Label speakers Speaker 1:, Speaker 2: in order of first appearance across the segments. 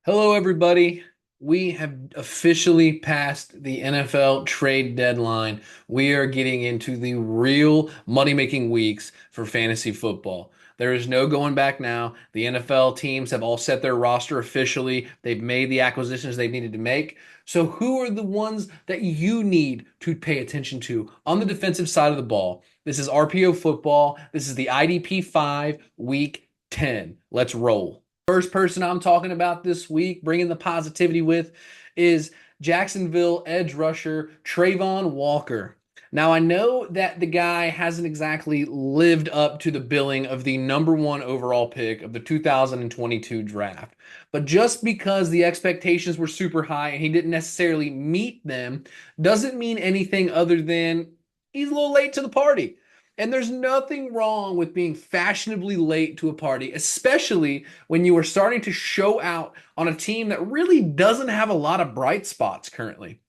Speaker 1: Hello, everybody. We have officially passed the NFL trade deadline. We are getting into the real money-making weeks for fantasy football. There is no going back now. The NFL teams have all set their roster officially. They've made the acquisitions they needed to make. So, who are the ones that you need to pay attention to on the defensive side of the ball? This is RPO football. This is the IDP 5, week 10. Let's roll. First person I'm talking about this week, bringing the positivity with, is Jacksonville edge rusher Trayvon Walker. Now, I know that the guy hasn't exactly lived up to the billing of the number one overall pick of the 2022 draft. But just because the expectations were super high and he didn't necessarily meet them doesn't mean anything other than he's a little late to the party. And there's nothing wrong with being fashionably late to a party, especially when you are starting to show out on a team that really doesn't have a lot of bright spots currently.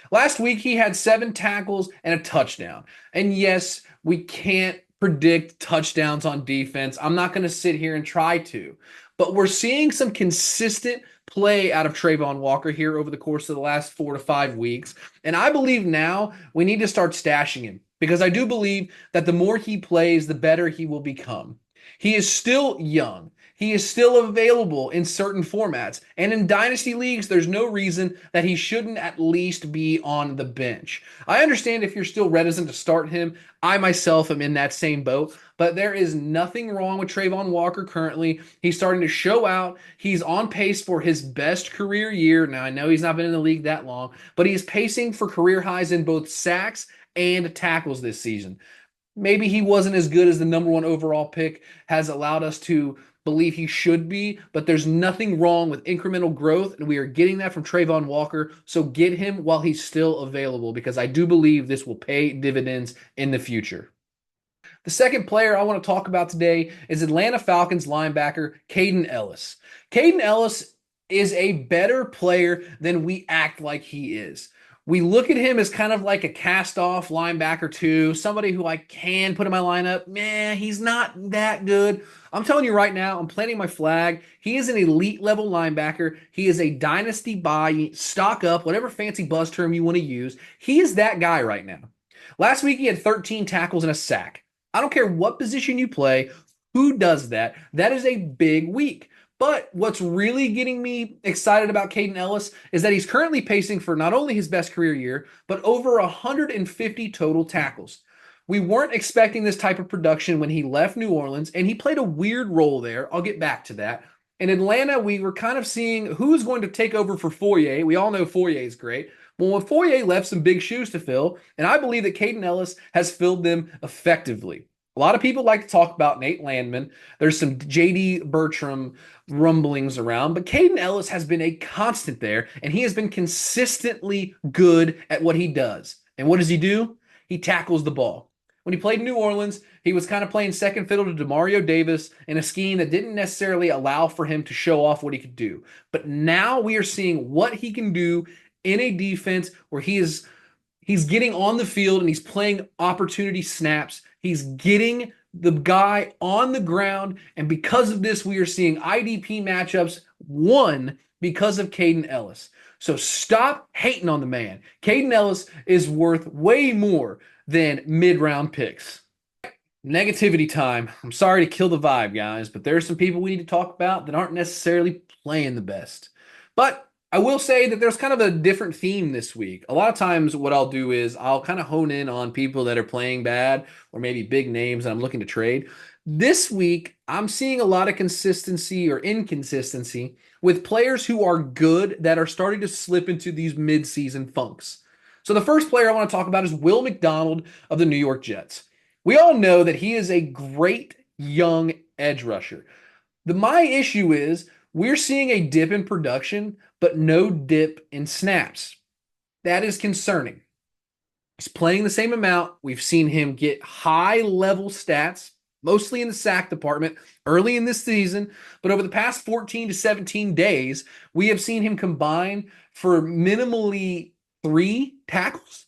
Speaker 1: Last week, he had 7 tackles and a touchdown. And yes, we can't predict touchdowns on defense. I'm not going to sit here and try to. But we're seeing some consistent play out of Trayvon Walker here over the course of the last 4 to 5 weeks. And I believe now we need to start stashing him because I do believe that the more he plays, the better he will become. He is still young. He is still available in certain formats. And in dynasty leagues, there's no reason that he shouldn't at least be on the bench. I understand if you're still reticent to start him. I myself am in that same boat, but there is nothing wrong with Trayvon Walker currently. He's starting to show out. He's on pace for his best career year. Now, I know he's not been in the league that long, but he's pacing for career highs in both sacks and tackles this season. Maybe he wasn't as good as the number one overall pick has allowed us to believe he should be, but there's nothing wrong with incremental growth, and we are getting that from Trayvon Walker. So get him while he's still available because I do believe this will pay dividends in the future. The second player I want to talk about today is Atlanta Falcons linebacker Caden Ellis. Caden Ellis is a better player than we act like he is. We look at him as kind of like a cast-off linebacker too, somebody who I can put in my lineup. Man, he's not that good. I'm telling you right now, I'm planting my flag. He is an elite level linebacker. He is a dynasty buy, stock up, whatever fancy buzz term you want to use. He is that guy right now. Last week he had 13 tackles and a sack. I don't care what position you play, who does that. That is a big week. But what's really getting me excited about Caden Ellis is that he's currently pacing for not only his best career year, but over 150 total tackles. We weren't expecting this type of production when he left New Orleans, and he played a weird role there. I'll get back to that. In Atlanta, we were kind of seeing who's going to take over for Foye. We all know Foye is great. Well, when Foye left some big shoes to fill, and I believe that Caden Ellis has filled them effectively. A lot of people like to talk about Nate Landman. There's some J.D. Bertram rumblings around, but Caden Ellis has been a constant there, and he has been consistently good at what he does. And what does he do? He tackles the ball. When he played in New Orleans, he was kind of playing second fiddle to Demario Davis in a scheme that didn't necessarily allow for him to show off what he could do. But now we are seeing what he can do in a defense where he's getting on the field and he's playing opportunity snaps. He's getting the guy on the ground. And because of this, we are seeing IDP matchups won because of Caden Ellis. So stop hating on the man. Caden Ellis is worth way more than mid-round picks. Negativity time. I'm sorry to kill the vibe, guys, but there are some people we need to talk about that aren't necessarily playing the best. But I will say that there's kind of a different theme this week. A lot of times, what I'll do is I'll kind of hone in on people that are playing bad or maybe big names that I'm looking to trade. This week, I'm seeing a lot of consistency or inconsistency with players who are good that are starting to slip into these mid-season funks. So the first player I want to talk about is Will McDonald of the New York Jets. We all know that he is a great young edge rusher. My issue is we're seeing a dip in production, but no dip in snaps. That is concerning. He's playing the same amount. We've seen him get high level stats, mostly in the sack department early in this season. But over the past 14 to 17 days, we have seen him combine for minimally 3 tackles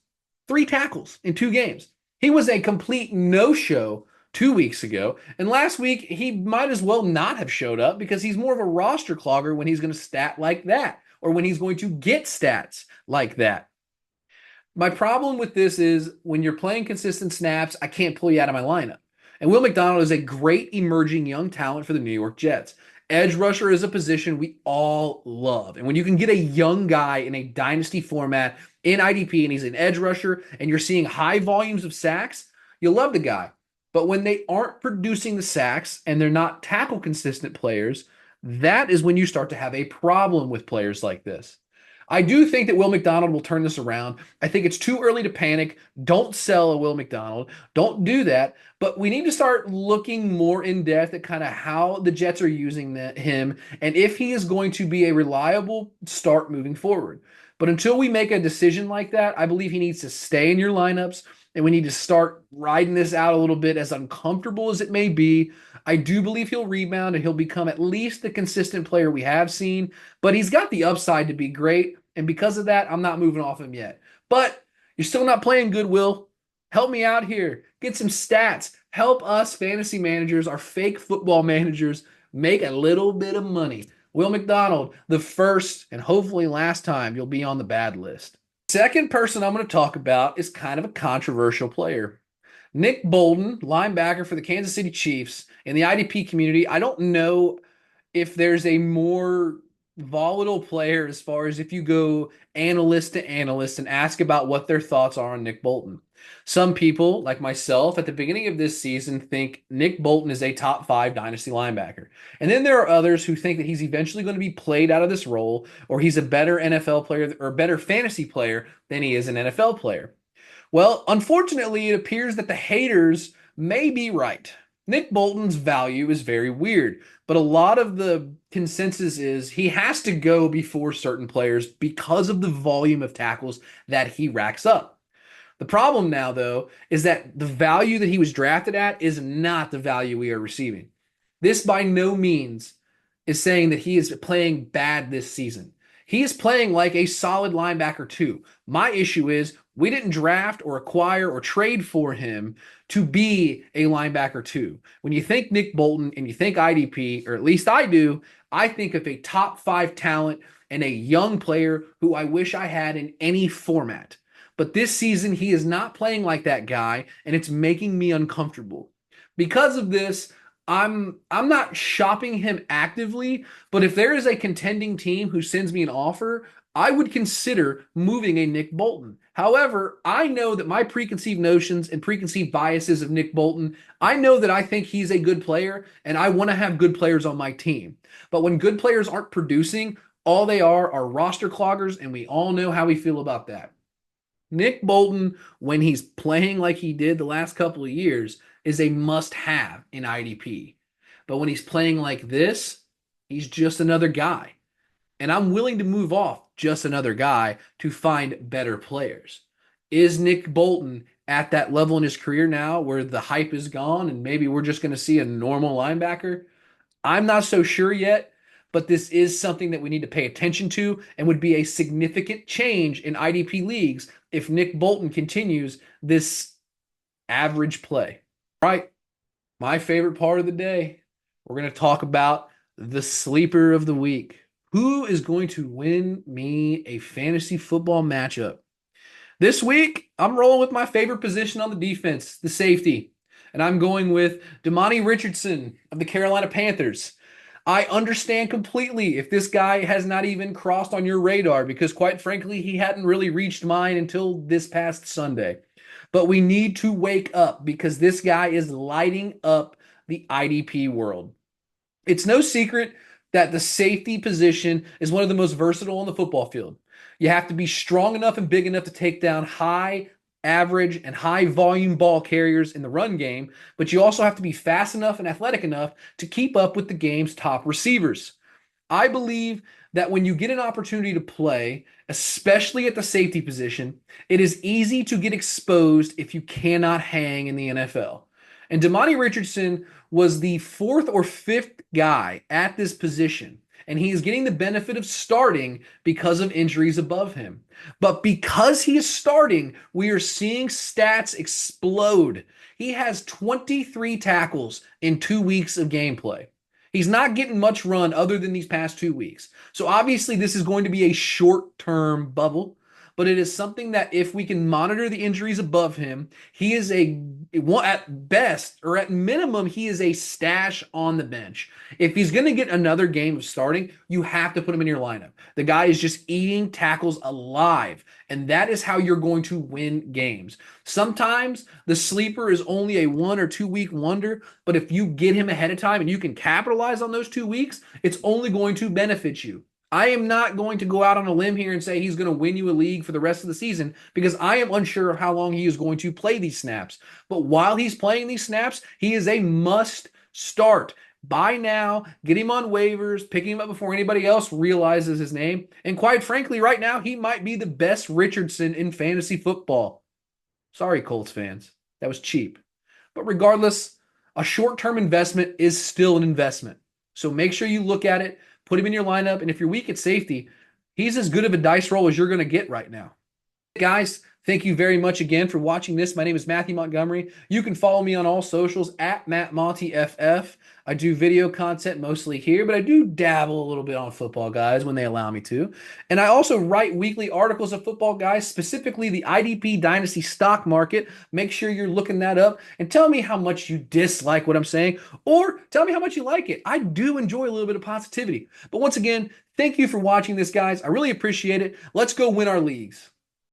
Speaker 1: in 2 games. He was a complete no-show 2 weeks ago. And last week, he might as well not have showed up because he's more of a roster clogger when he's going to stat like that or when he's going to get stats like that. My problem with this is when you're playing consistent snaps, I can't pull you out of my lineup. And Will McDonald is a great emerging young talent for the New York Jets. Edge rusher is a position we all love. And when you can get a young guy in a dynasty format in IDP and he's an edge rusher and you're seeing high volumes of sacks, you love the guy. But when they aren't producing the sacks and they're not tackle consistent players, that is when you start to have a problem with players like this. I do think that Will McDonald will turn this around. I think it's too early to panic. Don't sell a Will McDonald. Don't do that. But we need to start looking more in depth at kind of how the Jets are using him and if he is going to be a reliable start moving forward. But until we make a decision like that, I believe he needs to stay in your lineups and we need to start riding this out a little bit, as uncomfortable as it may be. I do believe he'll rebound and he'll become at least the consistent player we have seen, but he's got the upside to be great. And because of that, I'm not moving off him yet. But you're still not playing good, Will. Help me out here. Get some stats. Help us fantasy managers, our fake football managers, make a little bit of money. Will McDonald, the first and hopefully last time you'll be on the bad list. Second person I'm going to talk about is kind of a controversial player. Nick Bolton, linebacker for the Kansas City Chiefs in the IDP community. I don't know if there's a more volatile player as far as if you go analyst to analyst and ask about what their thoughts are on Nick Bolton. Some people, like myself, at the beginning of this season think Nick Bolton is a top 5 dynasty linebacker. And then there are others who think that he's eventually going to be played out of this role, or he's a better NFL player or better fantasy player than he is an NFL player. Well, unfortunately, it appears that the haters may be right. Nick Bolton's value is very weird, but a lot of the consensus is he has to go before certain players because of the volume of tackles that he racks up. The problem now, though, is that the value that he was drafted at is not the value we are receiving. This by no means is saying that he is playing bad this season. He is playing like a solid linebacker too. My issue is we didn't draft or acquire or trade for him to be a linebacker too. When you think Nick Bolton and you think IDP, or at least I do, I think of a top 5 talent and a young player who I wish I had in any format. But this season, he is not playing like that guy, and it's making me uncomfortable. Because of this, I'm not shopping him actively, but if there is a contending team who sends me an offer, I would consider moving a Nick Bolton. However, I know that my preconceived notions and preconceived biases of Nick Bolton, I know that I think he's a good player and I want to have good players on my team. But when good players aren't producing, all they are roster cloggers, and we all know how we feel about that. Nick Bolton, when he's playing like he did the last couple of years, is a must-have in IDP. But when he's playing like this, he's just another guy. And I'm willing to move off just another guy to find better players. Is Nick Bolton at that level in his career now where the hype is gone and maybe we're just going to see a normal linebacker? I'm not so sure yet, but this is something that we need to pay attention to and would be a significant change in IDP leagues if Nick Bolton continues this average play. All right, my favorite part of the day, we're going to talk about the sleeper of the week. Who is going to win me a fantasy football matchup? This week, I'm rolling with my favorite position on the defense, the safety. And I'm going with Demani Richardson of the Carolina Panthers. I understand completely if this guy has not even crossed on your radar because, quite frankly, he hadn't really reached mine until this past Sunday. But we need to wake up because this guy is lighting up the IDP world. It's no secret that the safety position is one of the most versatile on the football field. You have to be strong enough and big enough to take down high, average, and high volume ball carriers in the run game, but you also have to be fast enough and athletic enough to keep up with the game's top receivers. I believe that when you get an opportunity to play, especially at the safety position, it is easy to get exposed if you cannot hang in the NFL. And Demani Richardson was the 4th or 5th guy at this position, and he is getting the benefit of starting because of injuries above him. But because he is starting, we are seeing stats explode. He has 23 tackles in 2 weeks of gameplay. He's not getting much run other than these past 2 weeks. So obviously, this is going to be a short-term bubble, but it is something that if we can monitor the injuries above him, he is at best or at minimum, he is a stash on the bench. If he's going to get another game of starting, you have to put him in your lineup. The guy is just eating tackles alive, and that is how you're going to win games. Sometimes the sleeper is only a 1 or 2 week wonder, but if you get him ahead of time and you can capitalize on those 2 weeks, it's only going to benefit you. I am not going to go out on a limb here and say he's going to win you a league for the rest of the season because I am unsure of how long he is going to play these snaps. But while he's playing these snaps, he is a must start. Buy now, get him on waivers, pick him up before anybody else realizes his name. And quite frankly, right now, he might be the best Richardson in fantasy football. Sorry, Colts fans. That was cheap. But regardless, a short-term investment is still an investment. So make sure you look at it, put him in your lineup, and if you're weak at safety, he's as good of a dice roll as you're going to get right now. Guys, thank you very much again for watching this. My name is Matthew Montgomery. You can follow me on all socials at MattMontyFF. I do video content mostly here, but I do dabble a little bit on football, guys, when they allow me to. And I also write weekly articles of football, guys, specifically the IDP Dynasty stock market. Make sure you're looking that up and tell me how much you dislike what I'm saying or tell me how much you like it. I do enjoy a little bit of positivity. But once again, thank you for watching this, guys. I really appreciate it. Let's go win our leagues.